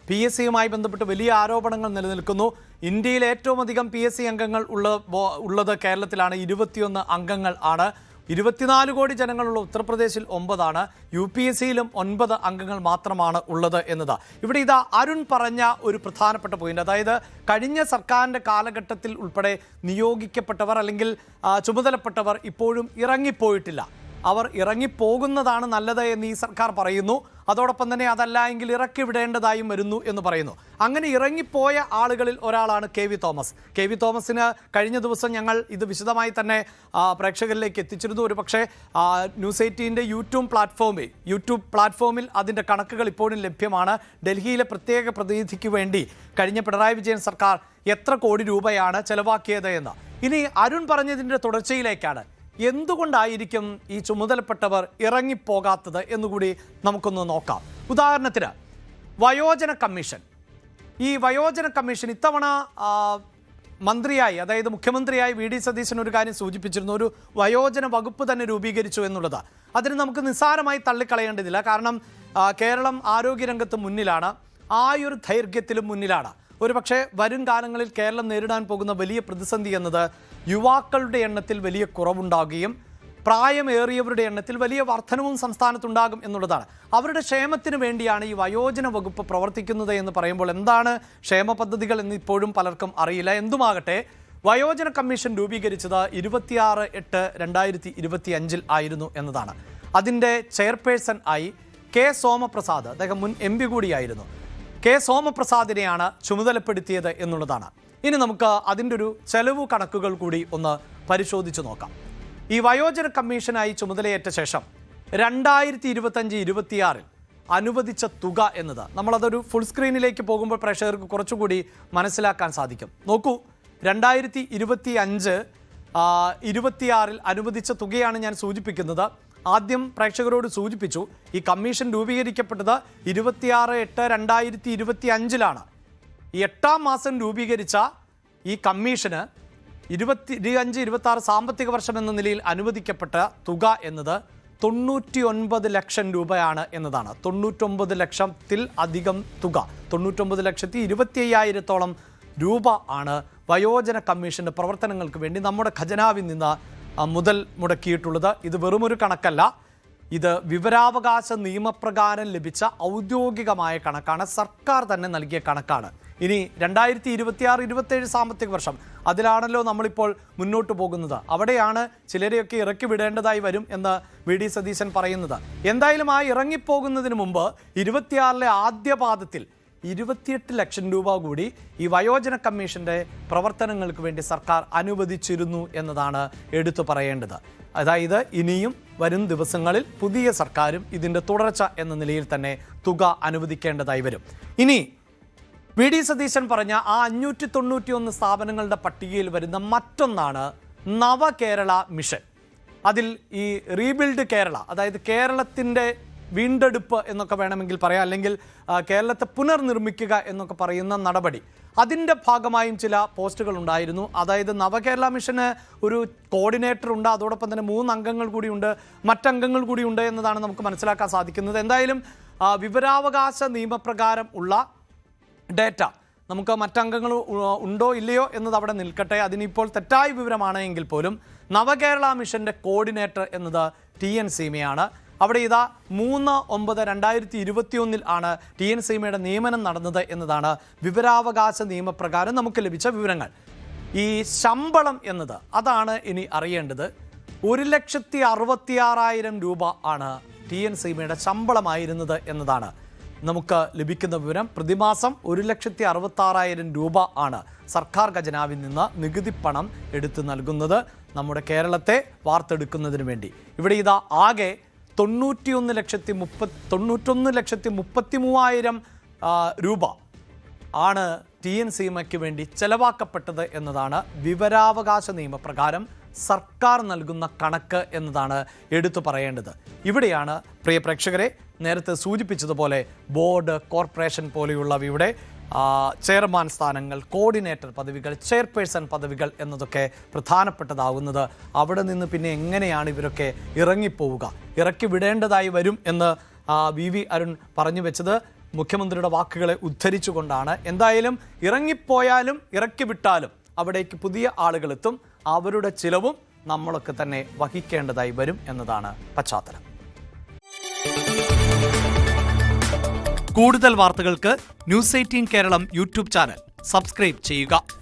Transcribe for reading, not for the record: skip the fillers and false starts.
PSCയുമായി ബന്ധപ്പെട്ട് വലിയ ആരോപണങ്ങൾ നിലനിൽക്കുന്നു. ഇന്ത്യയിൽ ഏറ്റവും അധികം PSC അംഗങ്ങൾ ഉള്ളത് കേരളത്തിലാണ്. 21 അംഗങ്ങൾ ആണ്. 24 കോടി ജനങ്ങളുള്ള ഉത്തർപ്രദേശിൽ 9 ആണ്. UPSCയിലും 9 അംഗങ്ങൾ മാത്രമാണ് ഉള്ളത് എന്നത്. ഇവിടെ ഇതാ അരുൺ പറഞ്ഞ ഒരു പ്രധാനപ്പെട്ട പോയിന്റ്, അതായത് കഴിഞ്ഞ സർക്കാരിൻ്റെ കാലഘട്ടത്തിൽ ഉൾപ്പെടെ നിയോഗിക്കപ്പെട്ടവർ അല്ലെങ്കിൽ ചുമതലപ്പെട്ടവർ ഇപ്പോഴും ഇറങ്ങിപ്പോയിട്ടില്ല. അവർ ഇറങ്ങിപ്പോകുന്നതാണ് നല്ലത് എന്ന് ഈ സർക്കാർ പറയുന്നു. അതോടൊപ്പം തന്നെ അതല്ല എങ്കിൽ ഇറക്കി വിടേണ്ടതായും വരുന്നു എന്ന് പറയുന്നു. അങ്ങനെ ഇറങ്ങിപ്പോയ ആളുകളിൽ ഒരാളാണ് KV തോമസ്. KV തോമസിന് കഴിഞ്ഞ ദിവസം ഞങ്ങൾ ഇത് വിശദമായി തന്നെ പ്രേക്ഷകരിലേക്ക് എത്തിച്ചിരുന്നു. ഒരു പക്ഷേ ന്യൂസ് 18ൻ്റെ യൂട്യൂബ് പ്ലാറ്റ്ഫോമിൽ അതിൻ്റെ കണക്കുകൾ ഇപ്പോഴും ലഭ്യമാണ്. ഡൽഹിയിലെ പ്രത്യേക പ്രതിനിധിക്ക് വേണ്ടി കഴിഞ്ഞ പിണറായി വിജയൻ സർക്കാർ എത്ര കോടി രൂപയാണ് ചെലവാക്കിയത് എന്ന്. ഇനി അരുൺ പറഞ്ഞതിൻ്റെ തുടർച്ചയിലേക്കാണ്. എന്തുകൊണ്ടായിരിക്കും ഈ ചുമതലപ്പെട്ടവർ ഇറങ്ങിപ്പോകാത്തത് എന്നുകൂടി നമുക്കൊന്ന് നോക്കാം. ഉദാഹരണത്തിന് വയോജന കമ്മീഷൻ. ഈ വയോജന കമ്മീഷൻ ഇത്തവണ മന്ത്രിയായി, അതായത് മുഖ്യമന്ത്രിയായി VD സതീശൻ ഒരു കാര്യം സൂചിപ്പിച്ചിരുന്നു. ഒരു വയോജന വകുപ്പ് തന്നെ രൂപീകരിച്ചു എന്നുള്ളത്. അതിന് നമുക്ക് നിസ്സാരമായി തള്ളിക്കളയേണ്ടതില്ല. കാരണം കേരളം ആരോഗ്യരംഗത്ത് മുന്നിലാണ്, ആയുർ ദൈർഘ്യത്തിലും മുന്നിലാണ്. ഒരു പക്ഷേ വരും കാലങ്ങളിൽ കേരളം നേരിടാൻ പോകുന്ന വലിയ പ്രതിസന്ധി എന്നത് യുവാക്കളുടെ എണ്ണത്തിൽ വലിയ കുറവുണ്ടാകുകയും പ്രായമേറിയവരുടെ എണ്ണത്തിൽ വലിയ വർധനവും സംസ്ഥാനത്തുണ്ടാകും എന്നുള്ളതാണ്. അവരുടെ ക്ഷേമത്തിന് വേണ്ടിയാണ് ഈ വയോജന വകുപ്പ് പ്രവർത്തിക്കുന്നത് എന്ന് പറയുമ്പോൾ എന്താണ് ക്ഷേമ പദ്ധതികൾ എന്ന് ഇപ്പോഴും പലർക്കും അറിയില്ല. എന്തുമാകട്ടെ, വയോജന കമ്മീഷൻ രൂപീകരിച്ചത് 26/8/2025 ആയിരുന്നു എന്നതാണ്. അതിൻ്റെ ചെയർപേഴ്സൺ ആയി K സോമപ്രസാദ്, അദ്ദേഹം മുൻ MP കൂടിയായിരുന്നു, K സോമപ്രസാദിനെയാണ് ചുമതലപ്പെടുത്തിയത് എന്നുള്ളതാണ്. ഇനി നമുക്ക് അതിൻ്റെ ഒരു ചെലവ് കണക്കുകൾ കൂടി ഒന്ന് പരിശോധിച്ച് നോക്കാം. ഈ വയോജന കമ്മീഷനായി ചുമതലയേറ്റ ശേഷം 2025-26 അനുവദിച്ച തുക എന്നത്, നമ്മളതൊരു ഫുൾ സ്ക്രീനിലേക്ക് പോകുമ്പോൾ പ്രേക്ഷകർക്ക് കുറച്ചുകൂടി മനസ്സിലാക്കാൻ സാധിക്കും. നോക്കൂ, 2025-26 അനുവദിച്ച തുകയാണ് ഞാൻ സൂചിപ്പിക്കുന്നത്. ആദ്യം പ്രേക്ഷകരോട് സൂചിപ്പിച്ചു, ഈ കമ്മീഷൻ രൂപീകരിക്കപ്പെട്ടത് 26/8/2025 ഈ 8ാം മാസം രൂപീകരിച്ച ഈ കമ്മീഷന് 25-26 സാമ്പത്തിക വർഷം എന്ന നിലയിൽ അനുവദിക്കപ്പെട്ട തുക എന്നത് 99 ലക്ഷം രൂപയാണ് എന്നതാണ്. 99 ലക്ഷത്തിൽ അധികം തുക, 99,25,000-ഓളം രൂപ ആണ് വയോജന കമ്മീഷൻ്റെ പ്രവർത്തനങ്ങൾക്ക് വേണ്ടി നമ്മുടെ ഖജനാവിൽ നിന്ന് മുതൽ മുടക്കിയിട്ടുള്ളത്. ഇത് വെറുമൊരു കണക്കല്ല, ഇത് വിവരാവകാശ നിയമപ്രകാരം ലഭിച്ച ഔദ്യോഗികമായ കണക്കാണ്, സർക്കാർ തന്നെ നൽകിയ കണക്കാണ്. ഇനി 2026-27 സാമ്പത്തിക വർഷം, അതിലാണല്ലോ നമ്മളിപ്പോൾ മുന്നോട്ട് പോകുന്നത്. അവിടെയാണ് ചിലരെയൊക്കെ ഇറക്കി വിടേണ്ടതായി വരും എന്ന് VD സതീശൻ പറയുന്നത്. എന്തായാലും ആ ഇറങ്ങിപ്പോകുന്നതിന് മുമ്പ് 26-ലെ ആദ്യ പാദത്തിൽ 28 ലക്ഷം രൂപ കൂടി ഈ വയോജന കമ്മീഷൻ്റെ പ്രവർത്തനങ്ങൾക്ക് വേണ്ടി സർക്കാർ അനുവദിച്ചിരുന്നു എന്നതാണ് എടുത്തു പറയേണ്ടത്. അതായത് ഇനിയും വരും ദിവസങ്ങളിൽ പുതിയ സർക്കാരും ഇതിൻ്റെ തുടർച്ച എന്ന നിലയിൽ തന്നെ തുക അനുവദിക്കേണ്ടതായി വരും. ഇനി VD സതീശൻ പറഞ്ഞ ആ 591 സ്ഥാപനങ്ങളുടെ പട്ടികയിൽ വരുന്ന മറ്റൊന്നാണ് നവകേരള മിഷൻ. അതിൽ ഈ റീബിൽഡ് കേരള, അതായത് കേരളത്തിൻ്റെ വീണ്ടെടുപ്പ് എന്നൊക്കെ വേണമെങ്കിൽ പറയാം, അല്ലെങ്കിൽ കേരളത്തെ പുനർനിർമ്മിക്കുക എന്നൊക്കെ പറയുന്ന നടപടി, അതിൻ്റെ ഭാഗമായും ചില പോസ്റ്റുകൾ ഉണ്ടായിരുന്നു. അതായത് നവകേരള മിഷന് ഒരു കോർഡിനേറ്റർ ഉണ്ട്, അതോടൊപ്പം തന്നെ 3 അംഗങ്ങൾ കൂടിയുണ്ട്, മറ്റംഗങ്ങൾ കൂടിയുണ്ട് എന്നതാണ് നമുക്ക് മനസ്സിലാക്കാൻ സാധിക്കുന്നത്. എന്തായാലും വിവരാവകാശ നിയമപ്രകാരം ഉള്ള ഡേറ്റ, നമുക്ക് മറ്റംഗങ്ങൾ ഉണ്ടോ ഇല്ലയോ എന്നത് അവിടെ നിൽക്കട്ടെ, അതിനിപ്പോൾ തെറ്റായ വിവരമാണ് എങ്കിൽ പോലും നവകേരള മിഷൻ്റെ കോർഡിനേറ്റർ എന്നത് TN സീമയാണ്. അവിടെ ഇതാ 3/9/2021 ആണ് TN സീമയുടെ നിയമനം നടന്നത് എന്നതാണ് വിവരാവകാശ നിയമപ്രകാരം നമുക്ക് ലഭിച്ച വിവരങ്ങൾ. ഈ ശമ്പളം എന്നത് അതാണ് ഇനി അറിയേണ്ടത്. 1,66,000 രൂപ ആണ് TN സീമയുടെ ശമ്പളമായിരുന്നത് എന്നതാണ് നമുക്ക് ലഭിക്കുന്ന വിവരം. പ്രതിമാസം 1,66,000 രൂപ ആണ് സർക്കാർ ഖജനാവിൽ നിന്ന് നികുതി പണം എടുത്തു നൽകുന്നത് നമ്മുടെ കേരളത്തെ വാർത്തെടുക്കുന്നതിന് വേണ്ടി. ഇവിടെ ഇതാ ആകെ 91,33,000 രൂപ ആണ് TN സീമയ്ക്ക് വേണ്ടി ചെലവാക്കപ്പെട്ടത് എന്നതാണ് വിവരാവകാശ നിയമപ്രകാരം സർക്കാർ നൽകുന്ന കണക്ക് എന്നതാണ് എടുത്തു പറയേണ്ടത്. ഇവിടെയാണ് പ്രിയ പ്രേക്ഷകരെ നേരത്തെ സൂചിപ്പിച്ചതുപോലെ ബോർഡ്, കോർപ്പറേഷൻ പോലെയുള്ളവയുടെ ചെയർമാൻ സ്ഥാനങ്ങൾ, കോർഡിനേറ്റർ പദവികൾ, ചെയർപേഴ്സൺ പദവികൾ എന്നതൊക്കെ പ്രധാനപ്പെട്ടതാവുന്നത്. അവിടെ നിന്ന് പിന്നെ എങ്ങനെയാണ് ഇവരൊക്കെ ഇറങ്ങിപ്പോവുക, ഇറക്കി വിടേണ്ടതായി വരും എന്ന് VV അരുൺ പറഞ്ഞു വെച്ചത് മുഖ്യമന്ത്രിയുടെ വാക്കുകളെ ഉദ്ധരിച്ചുകൊണ്ടാണ്. എന്തായാലും ഇറങ്ങിപ്പോയാലും ഇറക്കി വിട്ടാലും അവിടേക്ക് പുതിയ ആളുകൾ എത്തും. അവരുടെ ചിലവും നമ്മളൊക്കെ തന്നെ വഹിക്കേണ്ടതായി വരും എന്നതാണ് പശ്ചാത്തലം. കൂടുതൽ വാർത്തകൾക്ക് news 18 Keralam YouTube channel subscribe ചെയ്യുക.